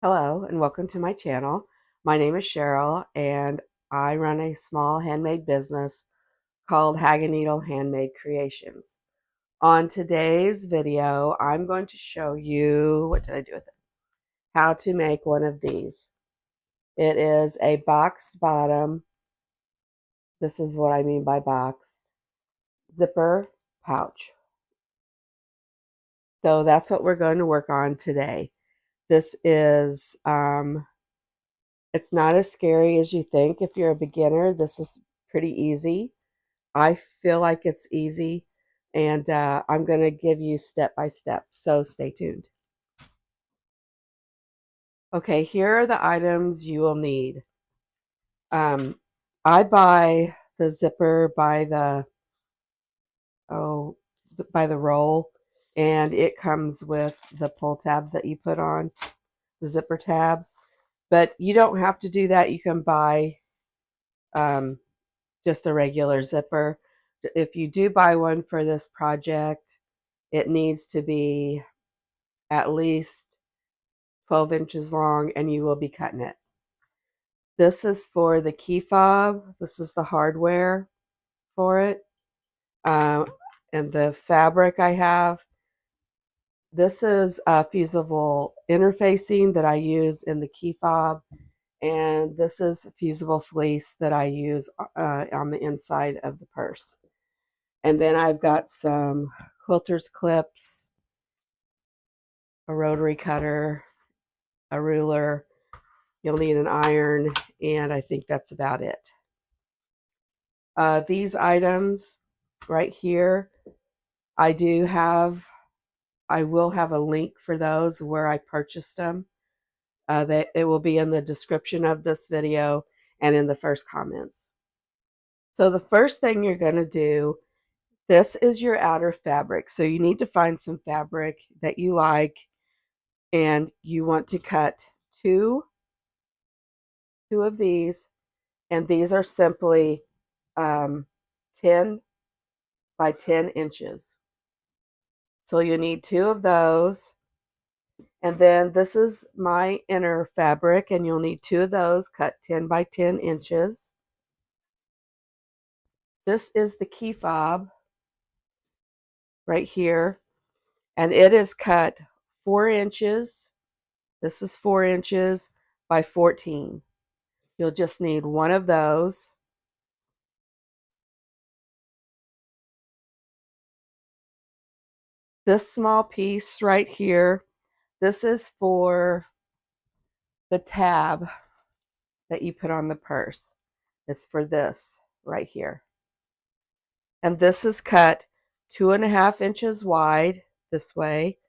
Hello and welcome to my channel. My name is Cheryl and I run a small handmade business called Hag-a-needle Handmade Creations. On today's video, I'm going to show you, what did I do with it? How to make one of these. It is a boxed bottom. This is what I mean by boxed. Zipper pouch. So that's what we're going to work on today. This is it's not as scary as you think. If you're a beginner, this is pretty easy. I feel like it's easy, and I'm going to give you step by step, so stay tuned. Okay, here are the items you will need. I buy the zipper by oh by the roll, and it comes with the pull tabs that you put on, the zipper tabs. But you don't have to do that. You can buy um, just a regular zipper. If you do buy one for this project, it needs to be at least 12 inches long, and you will be cutting it. This is for the key fob. This is the hardware for it. And the fabric I have, this is fusible interfacing that I use in the key fob, and this is fusible fleece that I use on the inside of the purse. And then I've got some quilter's clips, a rotary cutter, a ruler. You'll need an iron, and I think that's about it. These items right here, I will have a link for those where I purchased them. It will be in the description of this video and in the first comments. So the first thing you're going to do, this is your outer fabric. So you need to find some fabric that you like, and you want to cut two of these, and these are simply 10 by 10 inches. So you need two of those. And then this is my inner fabric, and you'll need two of those cut 10 by 10 inches. This is the key fob right here, and it is cut 4 inches. This is 4 inches by 14. You'll just need one of those. This small piece right here, this is for the tab that you put on the purse. It's for this right here. And this is cut 2.5 inches wide this way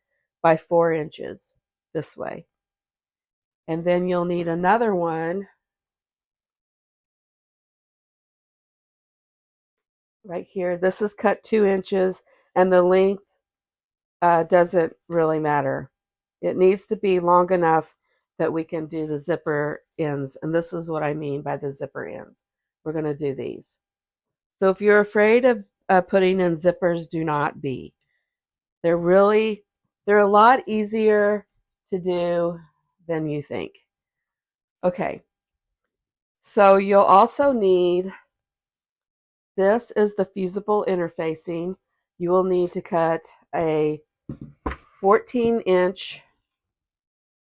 by 4 inches this way. And then you'll need another one right here. This is cut 2 inches, and the length doesn't really matter. It needs to be long enough that we can do the zipper ends, and this is what I mean by the zipper ends. We're going to do these. So if you're afraid of putting in zippers, do not be. They're a lot easier to do than you think. Okay, so you'll also need, this is the fusible interfacing. You will need to cut a 14-inch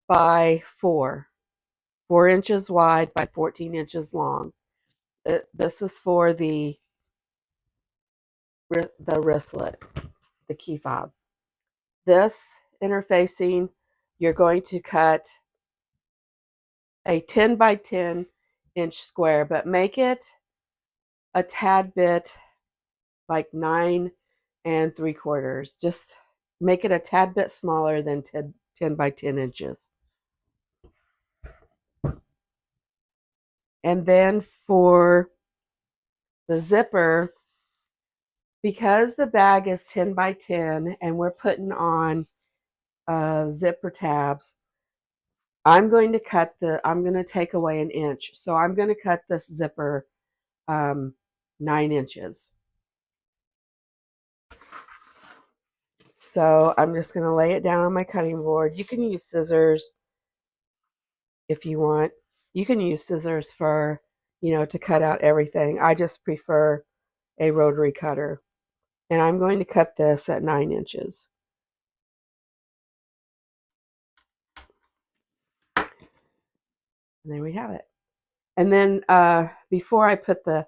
by 4 inches wide by 14 inches long. This is for the wristlet, the key fob. This interfacing, you're going to cut a 10 by 10 inch square, but make it a tad bit like 9 3/4. Just make it a tad bit smaller than 10 by 10 inches. And then for the zipper, because the bag is 10 by 10 and we're putting on zipper tabs, I'm going to take away an inch. So I'm going to cut this zipper 9 inches. So I'm just going to lay it down on my cutting board. You can use scissors. if you want. You can use scissors for, to cut out everything. I just prefer a rotary cutter. And I'm going to cut this at 9 inches. And there we have it. And then before I put the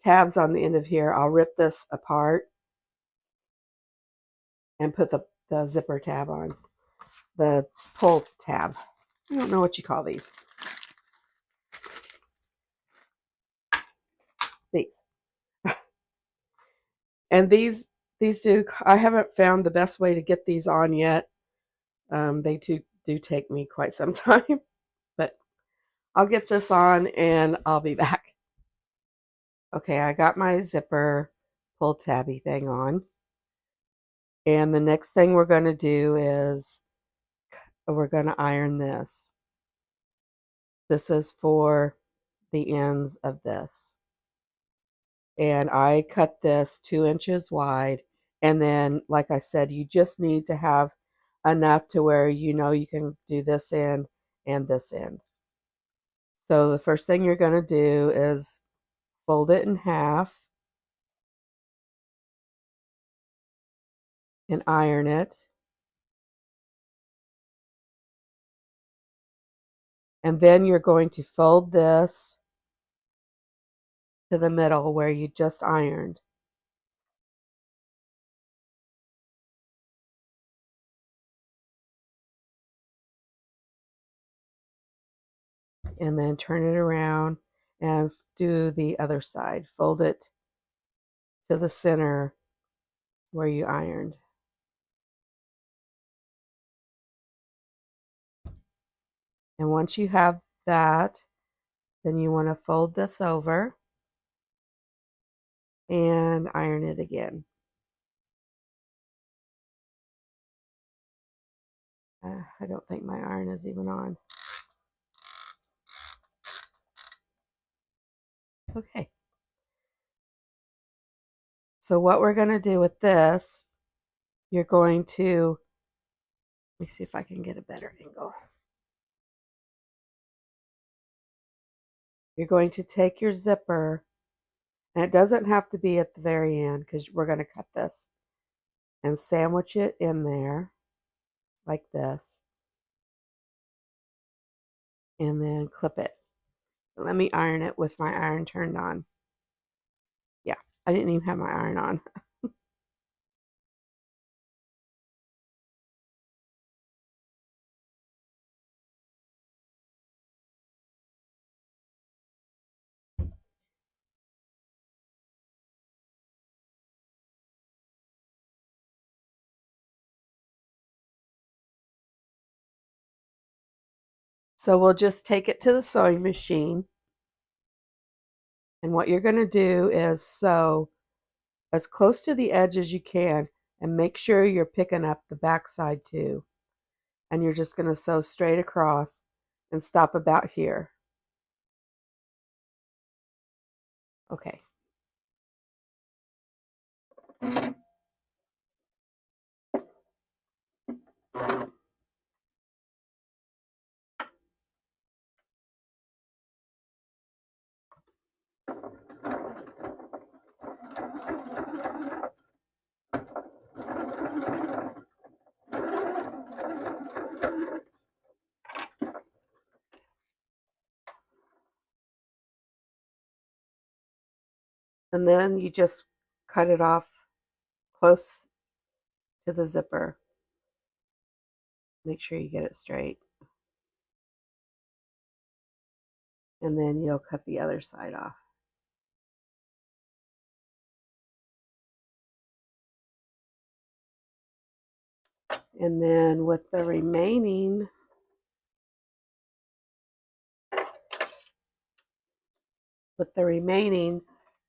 tabs on the end of here, I'll rip this apart and put the zipper tab on. The pull tab. I don't know what you call these. These. And these do, I haven't found the best way to get these on yet. They do take me quite some time. But I'll get this on and I'll be back. Okay, I got my zipper pull tabby thing on. And the next thing we're going to do is we're going to iron this. This is for the ends of this. And I cut this 2 inches wide. And then, like I said, you just need to have enough to where you can do this end and this end. So the first thing you're going to do is fold it in half and iron it. And then you're going to fold this to the middle where you just ironed. And then turn it around and do the other side. Fold it to the center where you ironed. And once you have that, then you want to fold this over and iron it again. I don't think my iron is even on. Okay. So what we're going to do with this, you're going to, let me see if I can get a better angle. You're going to take your zipper, and it doesn't have to be at the very end because we're going to cut this, and sandwich it in there like this, and then clip it. Let me iron it with my iron turned on. Yeah, I didn't even have my iron on. So we'll just take it to the sewing machine. And what you're going to do is sew as close to the edge as you can and make sure you're picking up the back side too. And you're just going to sew straight across and stop about here. Okay. And then you just cut it off close to the zipper. Make sure you get it straight. And then you'll cut the other side off. And then with the remaining,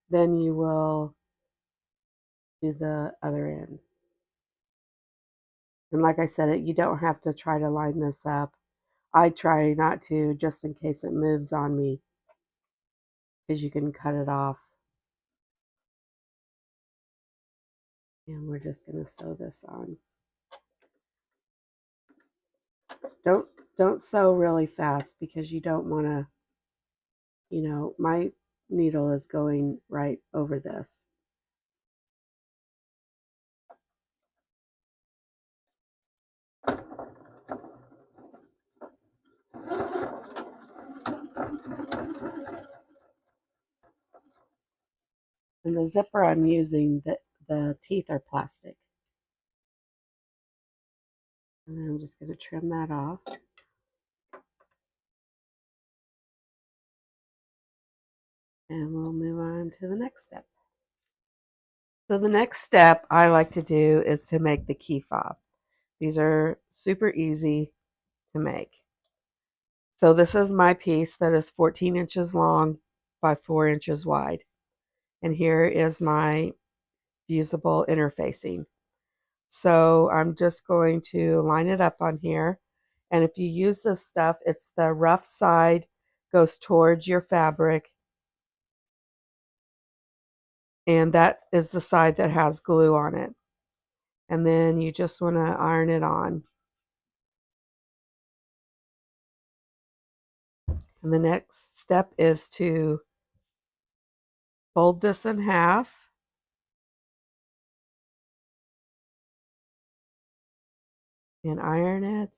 then you will do the other end. And like I said, you don't have to try to line this up. I try not to, just in case it moves on me, because you can cut it off. And we're just going to sew this on. don't sew really fast because you don't want to, my needle is going right over this. And the zipper I'm using, the teeth are plastic. And then I'm just going to trim that off. And we'll move on to the next step. So the next step I like to do is to make the key fob. These are super easy to make. So this is my piece that is 14 inches long by 4 inches wide. And here is my fusible interfacing. So I'm just going to line it up on here. And if you use this stuff, it's the rough side goes towards your fabric. And that is the side that has glue on it. And then you just want to iron it on. And the next step is to fold this in half and iron it.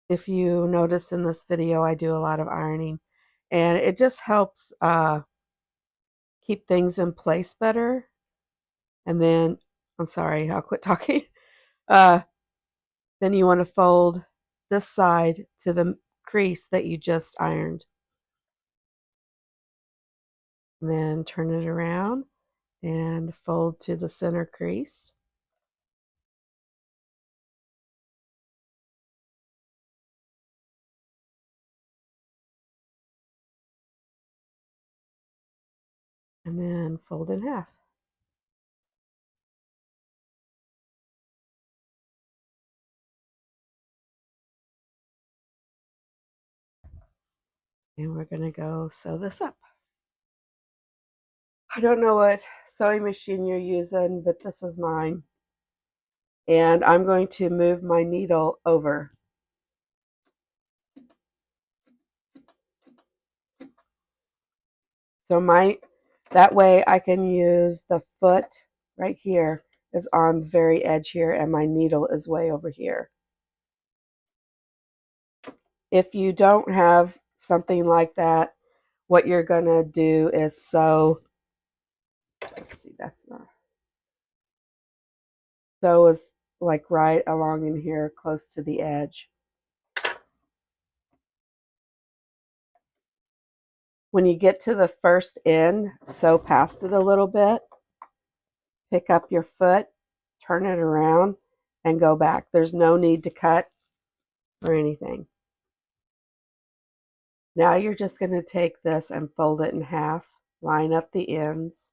If you notice in this video, I do a lot of ironing, and it just helps keep things in place better. And then, I'm sorry, I'll quit talking. Then you want to fold this side to the crease that you just ironed. And then turn it around and fold to the center crease. And then fold in half. And we're going to go sew this up. I don't know what sewing machine you're using, but this is mine. And I'm going to move my needle over. So that way I can use the foot right here is on the very edge here, and my needle is way over here. If you don't have something like that, what you're going to do is sew, let's see, that's not, sew is like right along in here close to the edge. When you get to the first end, sew past it a little bit, pick up your foot, turn it around, and go back. There's no need to cut or anything. Now you're just going to take this and fold it in half, line up the ends.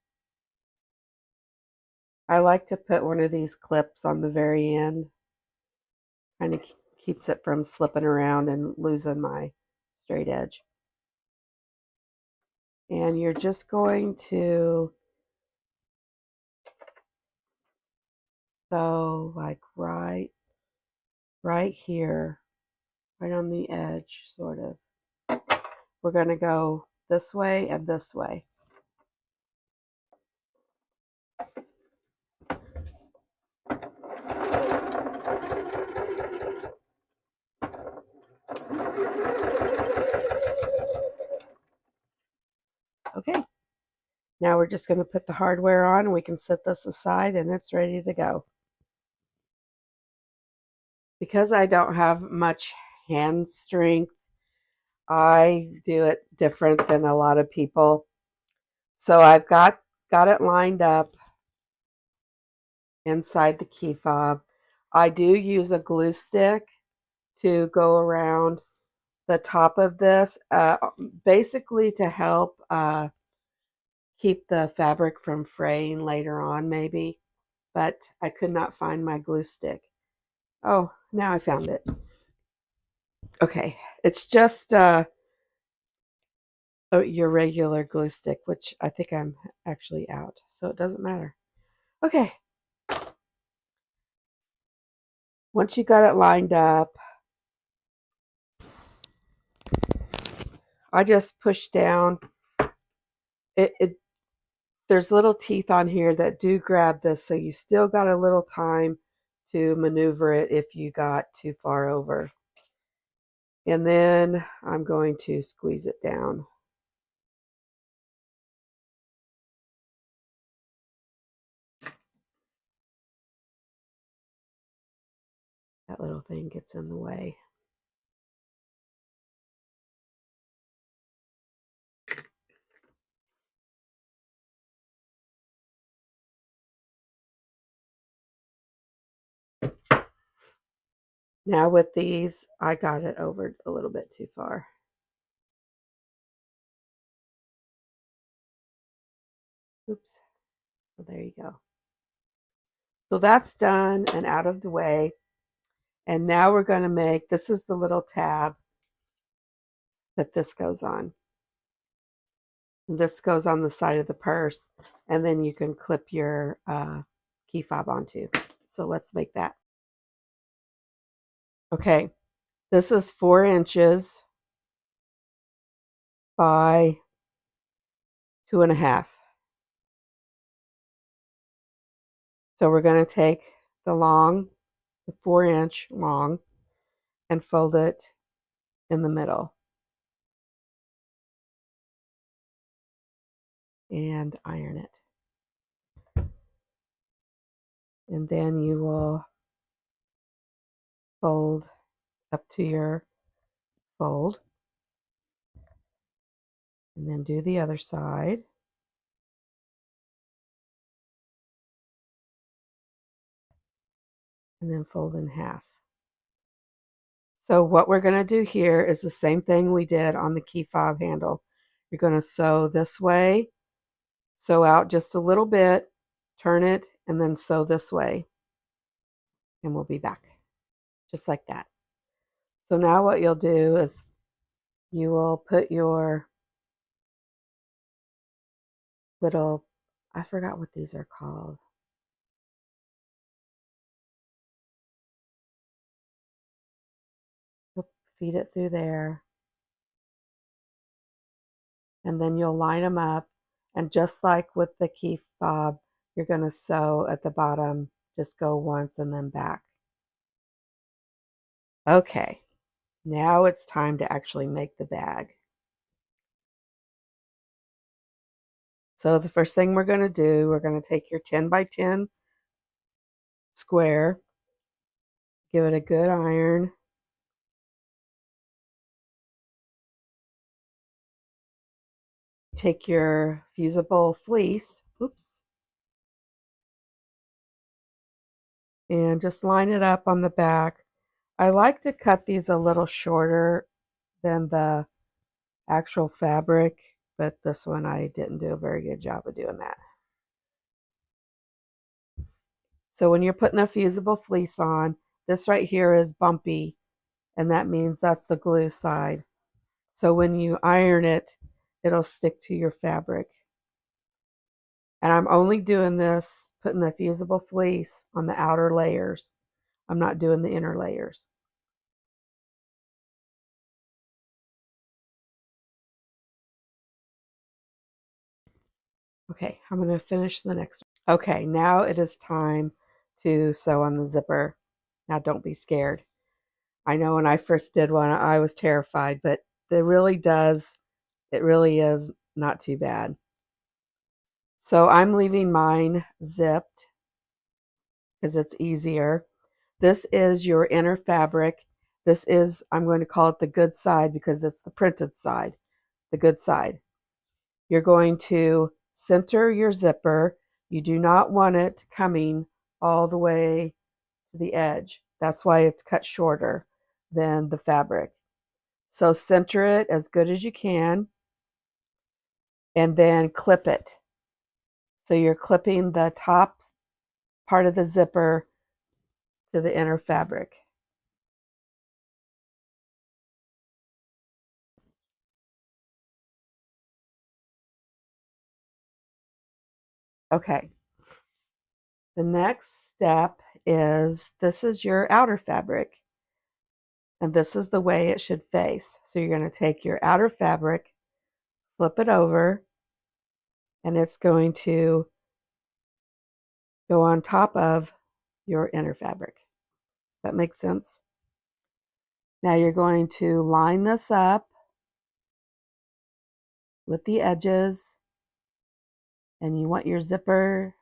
I like to put one of these clips on the very end. Kind of keeps it from slipping around and losing my straight edge. And you're just going to sew like right here, right on the edge, sort of. We're going to go this way and this way. Okay, now we're just going to put the hardware on, and we can set this aside, and it's ready to go. Because I don't have much hand strength, I do it different than a lot of people. So I've got it lined up inside the key fob. I do use a glue stick to go around the top of this, basically to help keep the fabric from fraying later on, maybe. But I could not find my glue stick. Oh, now I found it. Okay, it's just your regular glue stick, which I think I'm actually out, so it doesn't matter. Okay, Once you got it lined up, I just push down. There's little teeth on here that do grab this, so you still got a little time to maneuver it if you got too far over. And then I'm going to squeeze it down. That little thing gets in the way. Now with these, I got it over a little bit too far. Oops. So there you go. So that's done and out of the way. And now we're going to make, this is the little tab that this goes on. And this goes on the side of the purse. And then you can clip your key fob onto. So let's make that. Okay. This is 4 inches by 2.5. So we're going to take the 4-inch long, and fold it in the middle. And iron it. And then you will fold up to your fold. And then do the other side. And then fold in half. So what we're going to do here is the same thing we did on the key fob handle. You're going to sew this way, sew out just a little bit, turn it, and then sew this way. And we'll be back. Just like that. So now what you'll do is you will put your little, I forgot what these are called. You'll feed it through there. And then you'll line them up. And just like with the key fob, you're going to sew at the bottom. Just go once and then back. Okay, now it's time to actually make the bag. So the first thing we're going to do, we're going to take your 10 by 10 square, give it a good iron. Take your fusible fleece, oops, and just line it up on the back. I like to cut these a little shorter than the actual fabric, but this one I didn't do a very good job of doing that. So when you're putting the fusible fleece on, this right here is bumpy, and that means that's the glue side. So when you iron it, it'll stick to your fabric. And I'm only doing this, putting the fusible fleece on the outer layers. I'm not doing the inner layers. Okay, I'm going to finish the next one. Okay, now it is time to sew on the zipper. Now don't be scared. I know when I first did one, I was terrified, but it really is not too bad. So I'm leaving mine zipped because it's easier. This is your inner fabric. This is, I'm going to call it the good side because it's the printed side, the good side. You're going to center your zipper. You do not want it coming all the way to the edge. That's why it's cut shorter than the fabric. So center it as good as you can and then clip it. So you're clipping the top part of the zipper to the inner fabric. Okay. The next step this is your outer fabric, and this is the way it should face. So you're going to take your outer fabric, flip it over, and it's going to go on top of your inner fabric. Does that make sense? Now you're going to line this up with the edges, and you want your zipper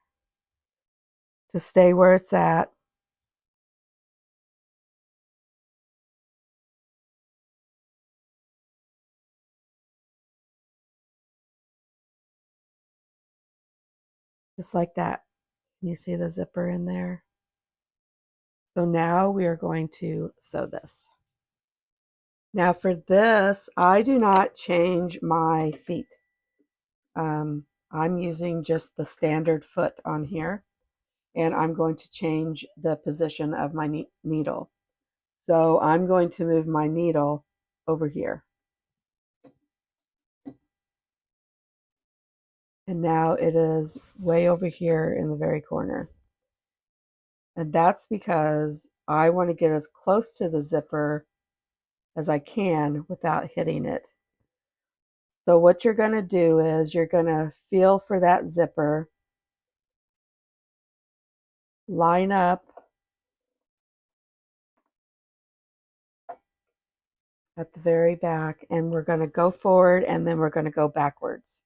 to stay where it's at. Just like that. Can you see the zipper in there? So now we are going to sew this. Now for this, I do not change my feet. I'm using just the standard foot on here, and I'm going to change the position of my needle. So I'm going to move my needle over here. And now it is way over here in the very corner. And that's because I want to get as close to the zipper as I can without hitting it. So what you're going to do is you're going to feel for that zipper, line up at the very back, and we're going to go forward and then we're going to go backwards.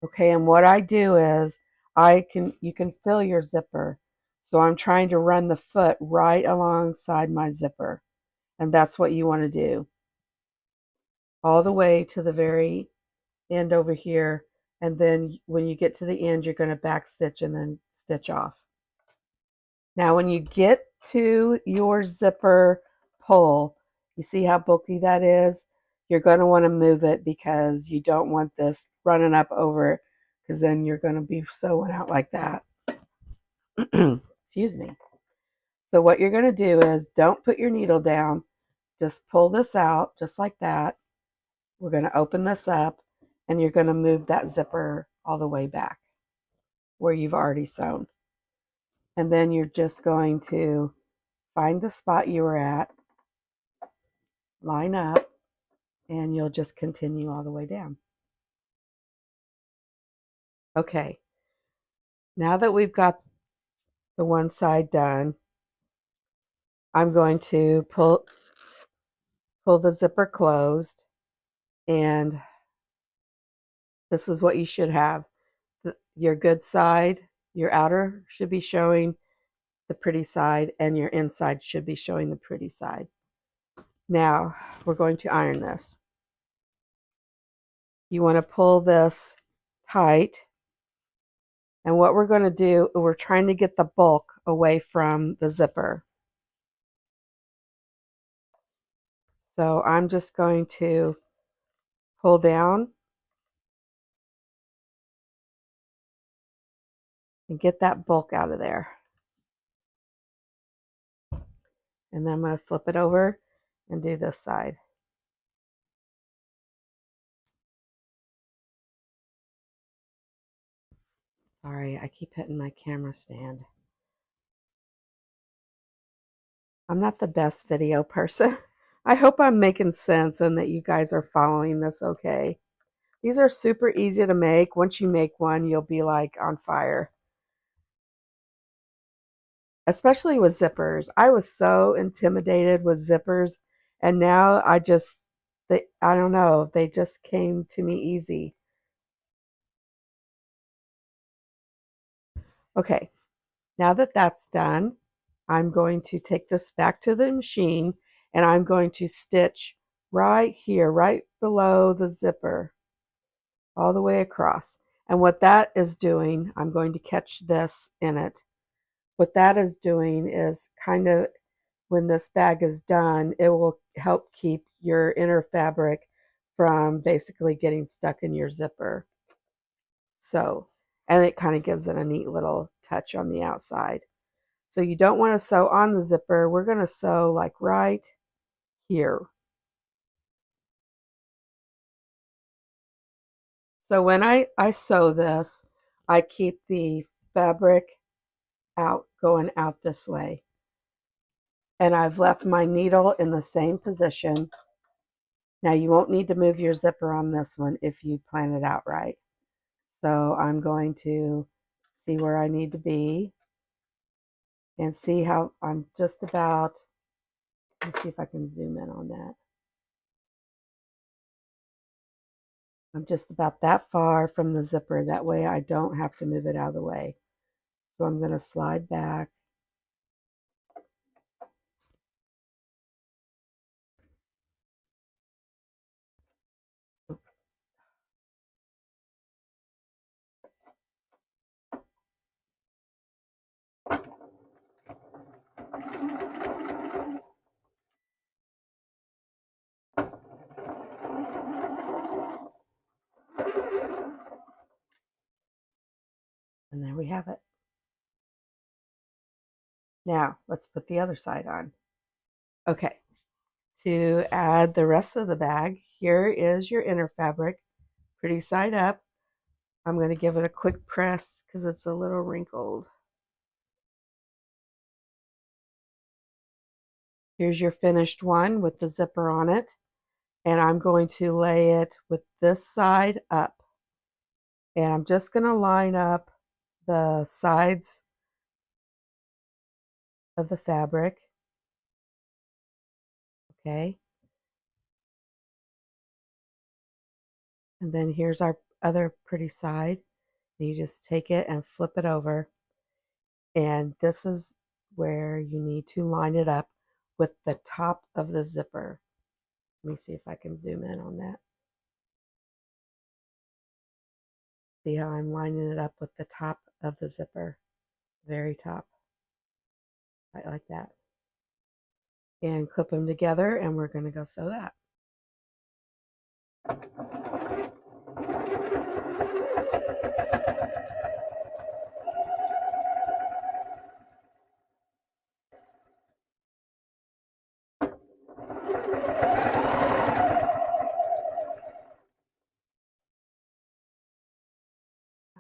Okay, and what I do is you can feel your zipper. So I'm trying to run the foot right alongside my zipper. And that's what you want to do. All the way to the very end over here. And then when you get to the end, you're going to back stitch and then stitch off. Now when you get to your zipper pull, you see how bulky that is? You're going to want to move it because you don't want this running up over it, because then you're going to be sewing out like that. Excuse me. So what you're going to do is don't put your needle down. Just pull this out just like that. We're going to open this up, and you're going to move that zipper all the way back where you've already sewn. And then you're just going to find the spot you were at, line up, and you'll just continue all the way down. Okay, now that we've got the one side done, I'm going to pull the zipper closed, and this is what you should have. Your good side, your outer should be showing the pretty side, and your inside should be showing the pretty side. Now we're going to iron this. You want to pull this tight, and what we're going to do, we're trying to get the bulk away from the zipper. So I'm just going to pull down and get that bulk out of there. And then I'm going to flip it over and do this side. Sorry, I keep hitting my camera stand. I'm not the best video person. I hope I'm making sense and that you guys are following this okay. These are super easy to make. Once you make one, you'll be like on fire. Especially with zippers. I was so intimidated with zippers, and now I don't know, they just came to me easy. Okay, now that that's done, I'm going to take this back to the machine, and I'm going to stitch right here, right below the zipper, all the way across. And what that is doing, I'm going to catch this in it. What that is doing is kind of, when this bag is done, it will help keep your inner fabric from basically getting stuck in your zipper. So, and it kind of gives it a neat little touch on the outside. So you don't want to sew on the zipper. We're going to sew like right here. So when I sew this, I keep the fabric out, going out this way. And I've left my needle in the same position. Now you won't need to move your zipper on this one if you plan it out right. So I'm going to see where I need to be and see how I'm just about, let's see if I can zoom in on that. I'm just about that far from the zipper. That way I don't have to move it out of the way. So I'm going to slide back. And there we have it. Now let's put the other side on. Okay, to add the rest of the bag, here is your inner fabric, pretty side up. I'm going to give it a quick press because it's a little wrinkled. Here's your finished one with the zipper on it. And I'm going to lay it with this side up. And I'm just going to line up the sides of the fabric. Okay. And then here's our other pretty side. And you just take it and flip it over. And this is where you need to line it up with the top of the zipper. Let me see if I can zoom in on that. See how I'm lining it up with the top of the zipper, very top, right like that. And clip them together, and we're going to go sew that.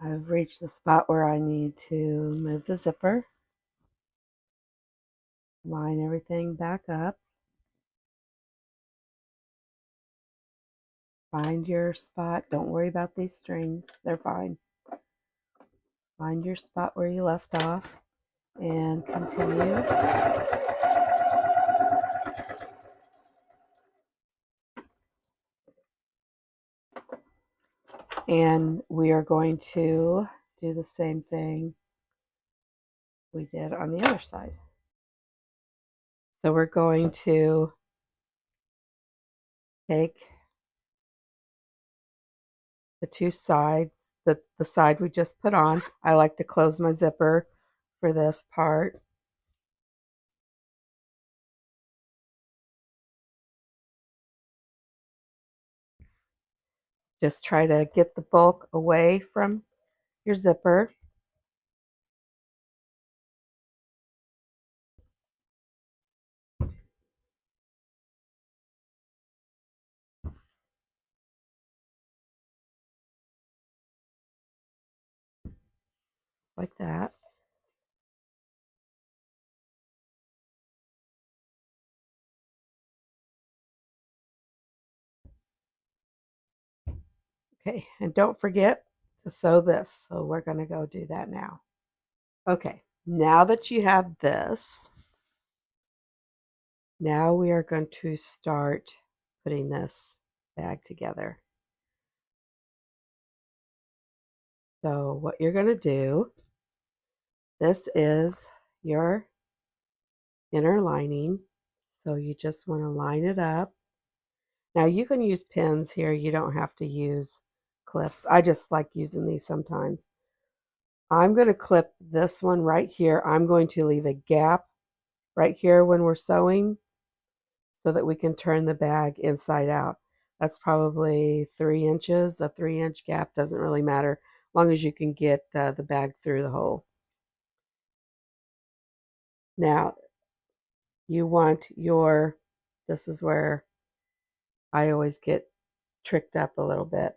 I've reached the spot where I need to move the zipper, line everything back up, find your spot. Don't worry about these strings, they're fine. Find your spot where you left off and continue. And we are going to do the same thing we did on the other side. So we're going to take the two sides, the side we just put on. I like to close my zipper for this part. Just try to get the bulk away from your zipper. Like that. Okay, and don't forget to sew this. So we're going to go do that now. Okay, now that you have this, now we are going to start putting this bag together. So what you're going to do, this is your inner lining. So you just want to line it up. Now you can use pins here. You don't have to use clips. I just like using these sometimes. I'm going to clip this one right here. I'm going to leave a gap right here when we're sewing so that we can turn the bag inside out. That's probably 3 inches. A 3-inch gap doesn't really matter as long as you can get the bag through the hole. Now you want your This is where I always get tricked up a little bit.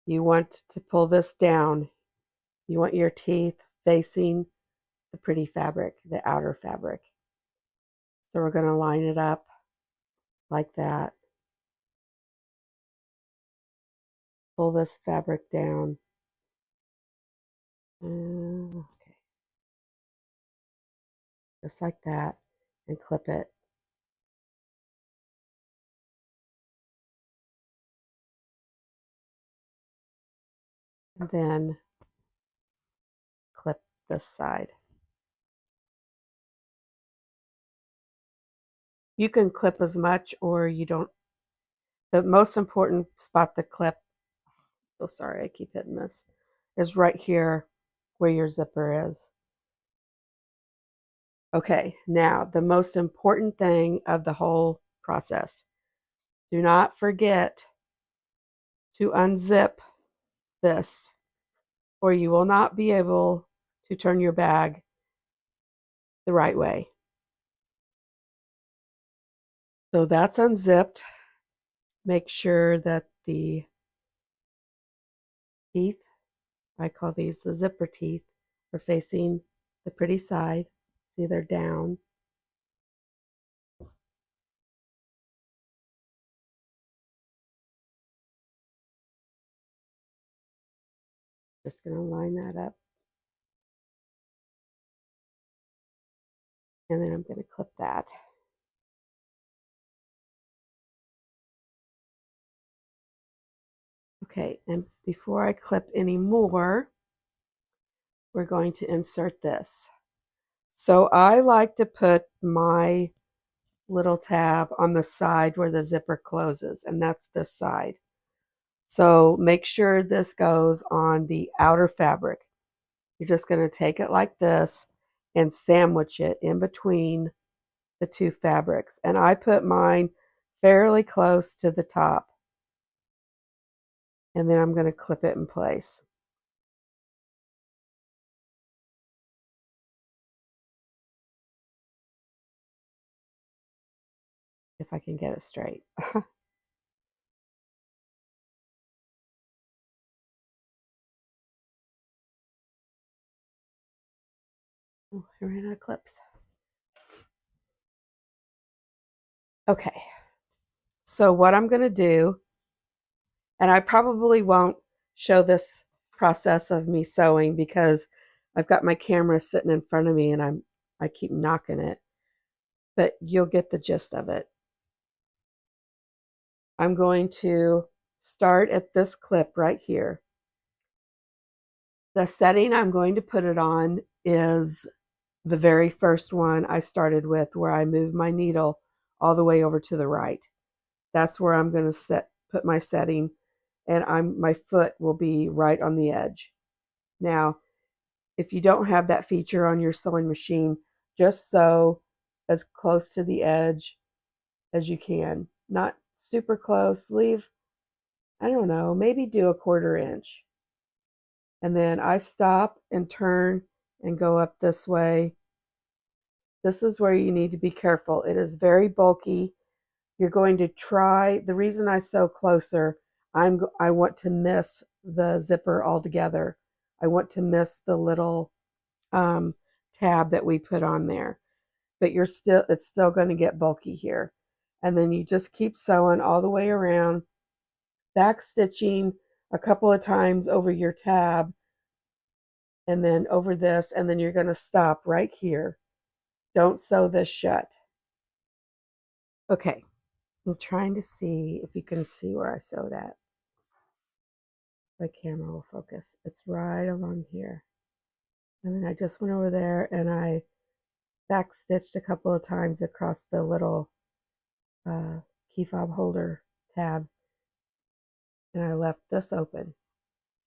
You want to pull this down. You want your teeth facing the pretty fabric, the outer fabric. So we're going to line it up like that. Pull this fabric down. Okay. Just like that, and clip it. And then clip this side. You can clip as much or you don't. The most important spot to clip, so sorry I keep hitting this, is right here where your zipper is. Okay, now the most important thing of the whole process. Do not forget to unzip this, or you will not be able to turn your bag the right way. So that's unzipped. Make sure that the teeth, I call these the zipper teeth, are facing the pretty side. See, they're down. Just going to line that up. And then I'm going to clip that. Okay, and before I clip any more, we're going to insert this. So I like to put my little tab on the side where the zipper closes, and that's this side. So make sure this goes on the outer fabric. You're just going to take it like this and sandwich it in between the two fabrics. And I put mine fairly close to the top. And then I'm going to clip it in place. If I can get it straight. Oh, I ran out of clips. Okay. So what I'm going to do, and I probably won't show this process of me sewing because I've got my camera sitting in front of me and I keep knocking it, but you'll get the gist of it. I'm going to start at this clip right here. The setting I'm going to put it on is the very first one I started with, where I moved my needle all the way over to the right. That's where I'm going to put my setting, and my foot will be right on the edge. Now, if you don't have that feature on your sewing machine, just sew as close to the edge as you can. Not super close. Leave, I don't know, maybe do a 1/4 inch. And then I stop and turn and go up this way. This is where you need to be careful. It is very bulky. You're going to try, the reason I sew closer, I want to miss the zipper altogether. I want to miss the little tab that we put on there. But it's still going to get bulky here. And then you just keep sewing all the way around, back stitching a couple of times over your tab, and then over this, and then you're going to stop right here. Don't sew this shut. Okay, I'm trying to see if you can see where I sewed at. My camera will focus. It's right along here. And then I just went over there and I back stitched a couple of times across the little key fob holder tab, and I left this open.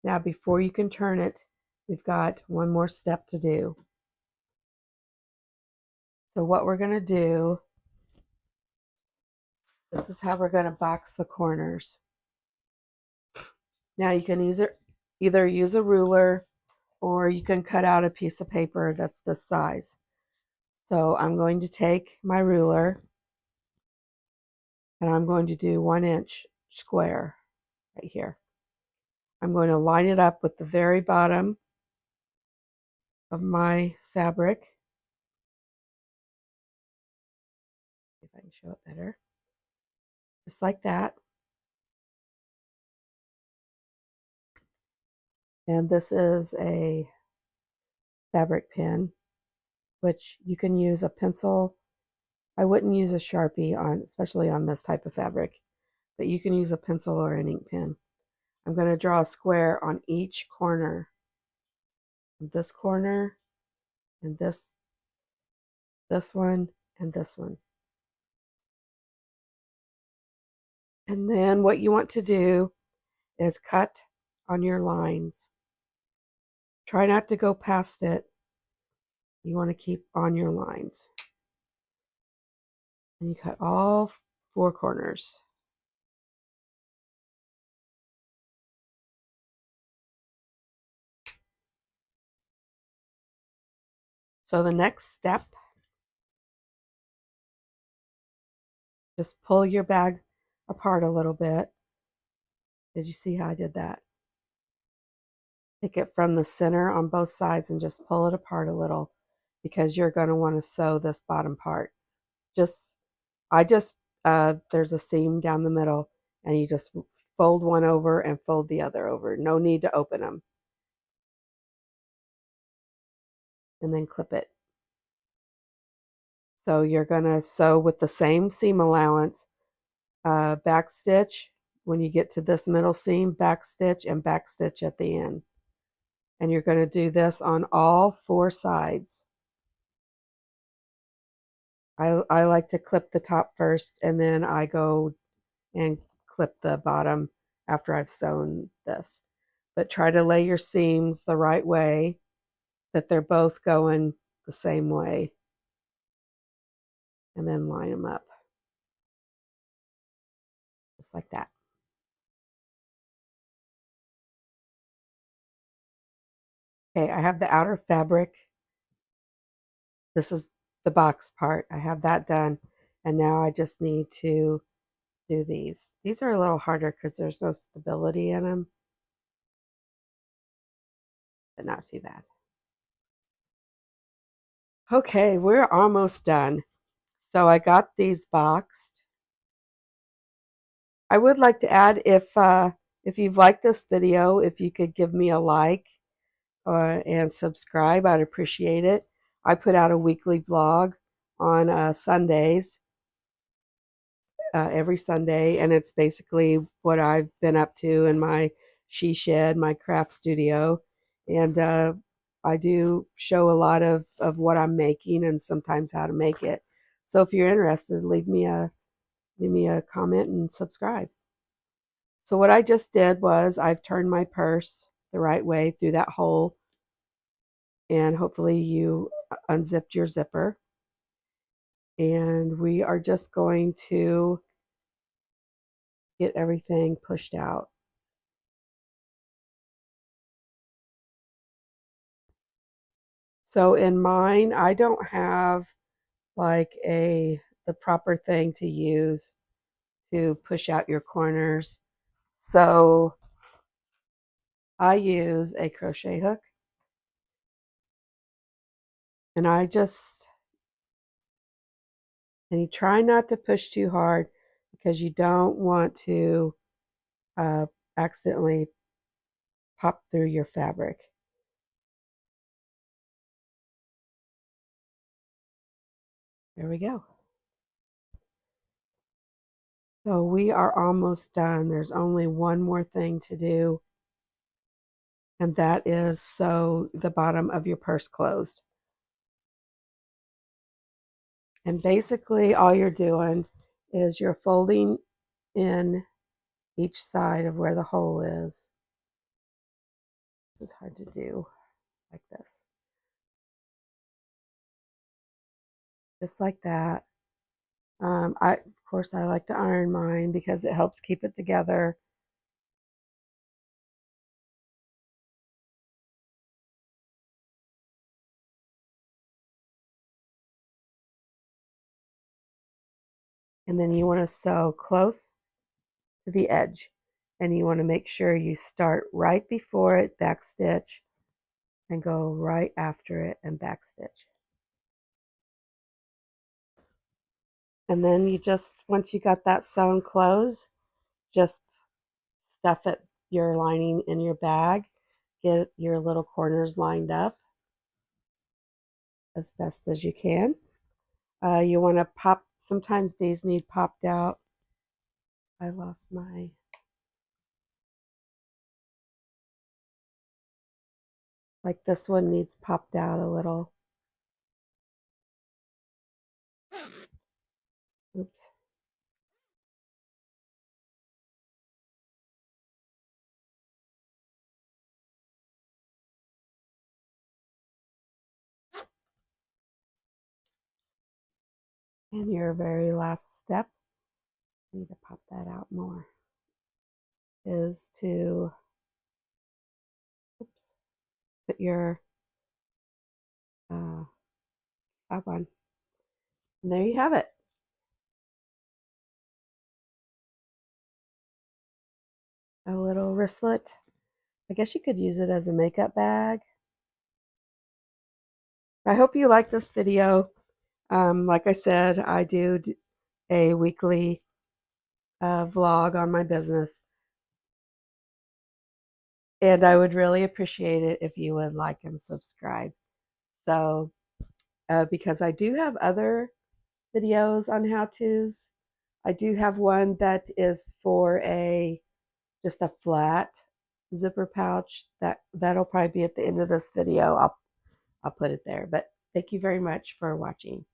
Now before you can turn it, we've got one more step to do. So what we're going to do, this is how we're going to box the corners. Now you can either use a ruler, or you can cut out a piece of paper that's this size. So I'm going to take my ruler and I'm going to do 1-inch square right here. I'm going to line it up with the very bottom of my fabric. See if I can show it better. Just like that. And this is a fabric pin, which you can use a pencil. I wouldn't use a Sharpie on, especially on this type of fabric, but you can use a pencil or an ink pen. I'm going to draw a square on each corner. This corner, and this one, and this one. And then what you want to do is cut on your lines. Try not to go past it. You want to keep on your lines. And you cut all 4 corners. So the next step, just pull your bag apart a little bit. Did you see how I did that? Take it from the center on both sides and just pull it apart a little, because you're going to want to sew this bottom part. There's a seam down the middle, and you just fold one over and fold the other over. No need to open them. And then clip it. So you're going to sew with the same seam allowance, back stitch when you get to this middle seam, back stitch, and back stitch at the end. And you're going to do this on all 4 sides. I like to clip the top first, and then I go and clip the bottom after I've sewn this. But try to lay your seams the right way, that they're both going the same way, and then line them up just like that. Okay, I have the outer fabric. This is the box part. I have that done, and now I just need to do these. These are a little harder because there's no stability in them, but not too bad. Okay, we're almost done. So I got these boxed. I would like to add, if you've liked this video, if you could give me a like and subscribe, I'd appreciate it. I put out a weekly vlog on Sundays, every Sunday, and it's basically what I've been up to in my she shed, my craft studio, and I do show a lot of what I'm making and sometimes how to make it. So if you're interested, leave me a comment and subscribe. So what I just did was I've turned my purse the right way through that hole, and hopefully you unzipped your zipper. And we are just going to get everything pushed out. So in mine, I don't have like the proper thing to use to push out your corners. So I use a crochet hook, and you try not to push too hard, because you don't want to uh, accidentally pop through your fabric. There we go. So we are almost done. There's only one more thing to do, and that is sew the bottom of your purse closed. And basically all you're doing is you're folding in each side of where the hole is. This is hard to do like this. Just like that. Of course, I like to iron mine because it helps keep it together. And then you want to sew close to the edge. And you want to make sure you start right before it, backstitch, and go right after it and backstitch. And then you just, once you got that sewn closed, just stuff it, your lining in your bag. Get your little corners lined up as best as you can. You want to pop, sometimes these need popped out. I lost my, like this one needs popped out a little. Oops. And your very last step, I need to pop that out more, is to oops, put your fob on. And there you have it. A little wristlet. I guess you could use it as a makeup bag. I hope you like this video. Like I said, I do a weekly vlog on my business. And I would really appreciate it if you would like and subscribe. So, because I do have other videos on how-tos. I do have one that is for just a flat zipper pouch. That'll probably be at the end of this video. I'll put it there. But thank you very much for watching.